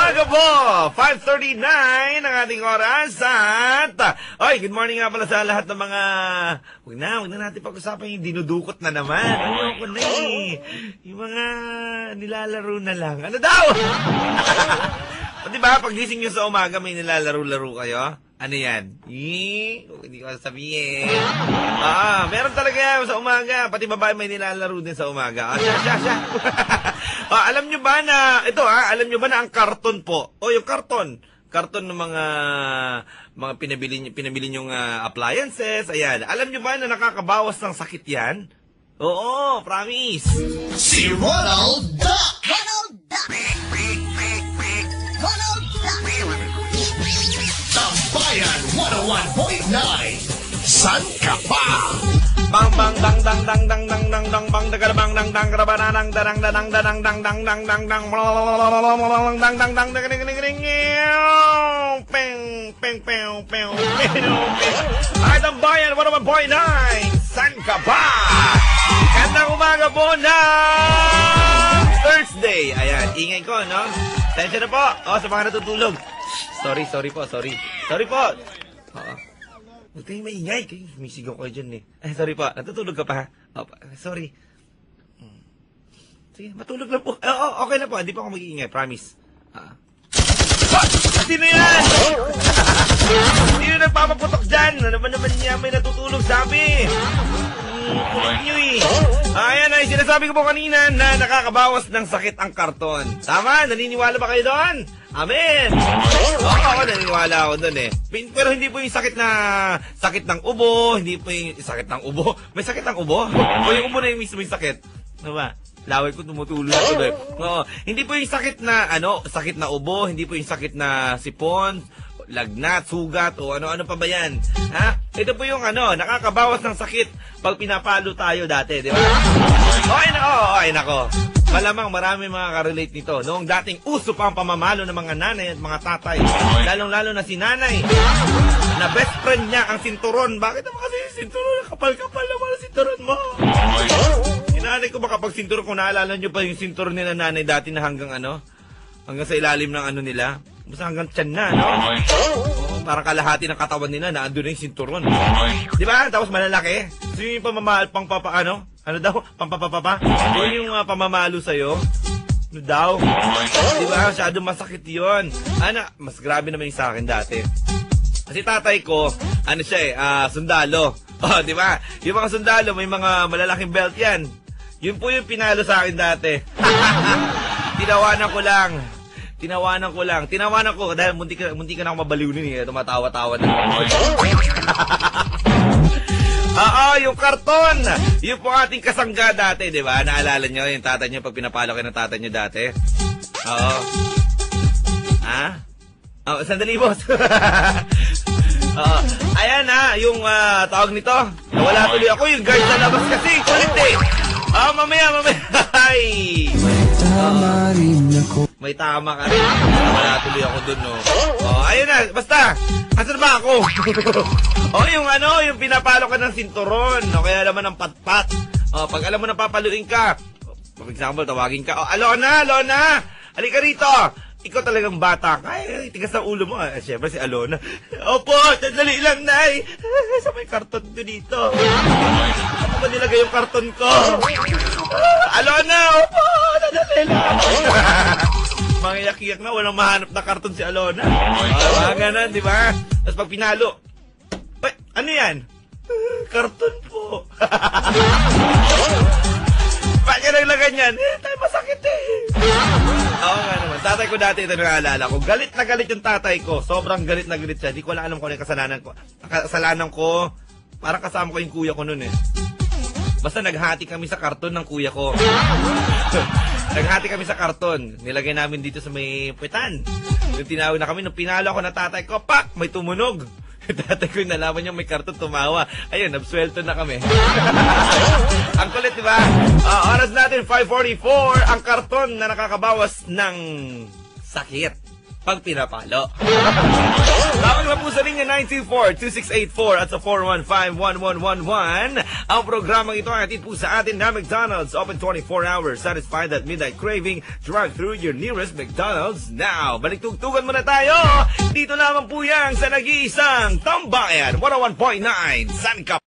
umaga po! 5:39 ang ating oras at... Oy, good morning nga pala sa lahat ng mga... Huwag na natin pag-usapan yung dinudukot na naman. Ayoko na eh. Yung mga nilalaro na lang. Ano daw? O diba, pagising nyo sa umaga may nilalaro-laro kayo? Ano yan? Hindi ko sabihin. Meron talaga yan sa umaga. Pati babae may nilalaro din sa umaga. Siya. Alam nyo ba na, alam nyo ba na ang karton po? O yung karton ng mga pinabili nyong appliances. Ayan. Alam nyo ba na nakakabawas ng sakit yan? Oo, promise. Si Ronald Duck! Ronald Duck! Ronald Duck! Tambayan 101.9 San ka pa? Bang bang dang dang dang dang dang dang dang bang daga bang dang dang dang dang dang dang dang dang dang dang dang dang dang dang dang dang dang dang peng peng peng peng. Ay, Tambayan 101.9 San ka pa? Gandang umaga po na Thursday. Ayan, ingay ko, no? Tensya na po. Sa mga natutulog. Sorry po. Huwag kayong maingay. Misigaw kayo dyan eh. Sorry po. Natutulog ka pa ha? Sorry. Sige, matulog lang po. Okay na po. Hindi pa ako mag-iingay. Promise. Sino yan? Sino nagpapaputok dyan? Ano ba naman niya may natutulog sabi? Kulit nyo eh. Ayan ay, sinasabi ko po kanina na nakakabawas ng sakit ang karton. Tama? Naniniwala ba kayo doon? Amen! Ako naniniwala ako doon eh. Pero hindi po yung sakit ng ubo. Hindi po yung sakit ng ubo. May sakit ng ubo? O yung ubo na yung mismo yung sakit? Ano ba? Laway ko tumutulog ako doon. Oo. Hindi po yung sakit na ubo. Hindi po yung sakit na sipon, lagnat, sugat, o ano-ano pa ba yan? Ha? Ito po yung nakakabawas ng sakit pag pinapalo tayo dati, di ba? Ay nako. Malamang marami makaka-relate nito. Noong dating uso pa ang pamamalo ng mga nanay at mga tatay, lalong-lalo na si nanay, na best friend niya ang sinturon. Bakit naman kasi yung sinturon? Kapal-kapal naman ang sinturon mo. Sinanay ko ba kapag sinturon, kung naalala nyo pa yung sinturon nila nanay dati na hanggang sa ilalim ng nila? Basta hanggang tiyan na, no? Parang kalahati ng katawan nila, naandun na yung sinturon. Di ba? Tapos malalaki. So yung pamamahal pang ano daw? Pampapapapa? Yun yung pamamalo sa'yo. Ano daw? Di ba? Masyado masakit yun. Mas grabe naman yung sa akin dati. Kasi tatay ko, sundalo. Di ba? Yung mga sundalo, may mga malalaking belt yan. Yun po yung pinalo sa akin dati. Tinawanan ko dahil munti ka na ako mabaliw nun eh. Tumatawa-tawa na. Yung karton. Yung po ating kasangga dati, di ba? Naalala nyo yung tatay nyo pag pinapalo kayo ng tatay nyo dati? Oo. Sandali, boss. Ayan yung tawag nito. Nawala tuloy ako yung guard sa labas kasi. Kulit eh. Mamaya. Ay. May tama ka rin. Wala tuloy ako dun, no? Ayun na. Basta. Asan ba ako? Yung pinapalo ka ng sinturon. O kaya naman ng patpat. Pag alam mo na papaluin ka. For example, tawagin ka. Alona! Halika rito! Ikaw talagang bata ka. Ay, tigas ang ulo mo. Siyempre si Alona. Opo, sandali lang, Nay. Sa may karton ko dito. Ano ba nilagay yung karton ko? Alona! Opo, sandali lang. Mga yak-yak na, walang mahanap na karton si Alona. Mga ganan, di ba? Tapos pag pinalo, ay, ano yan? Karton po. Bakit naglagan yan? Tayo masakit eh. Oo nga naman. Tatay ko dati, ito naalala ko. Galit na galit yung tatay ko. Sobrang galit na galit siya. Di ko alam kung ano yung kasalanan ko. Parang kasama ko yung kuya ko nun eh. Basta naghati kami sa karton ng kuya ko. Naghati kami sa karton. Nilagay namin dito sa may puwetan. Yung tinawag na kami, nung pinalo ako na tatay ko, pak! May tumunog. Tatay ko yung nalaman niya may karton, tumawa. Ayun, absuelto na kami. Ang kulit, di ba? Oras natin, 5:44. Ang karton na nakakabawas ng sakit. pag pinapalo. Tawag na po sa linya 924-2684 at sa 415-1111. Ang programang ito ay hatid po sa atin na McDonald's. Open 24 hours. Satisfy that midnight craving. Drive through your nearest McDonald's now. Baliktugtugan muna tayo. Dito naman po yan sa nag-iisang Tambayan 101.9 San Cap.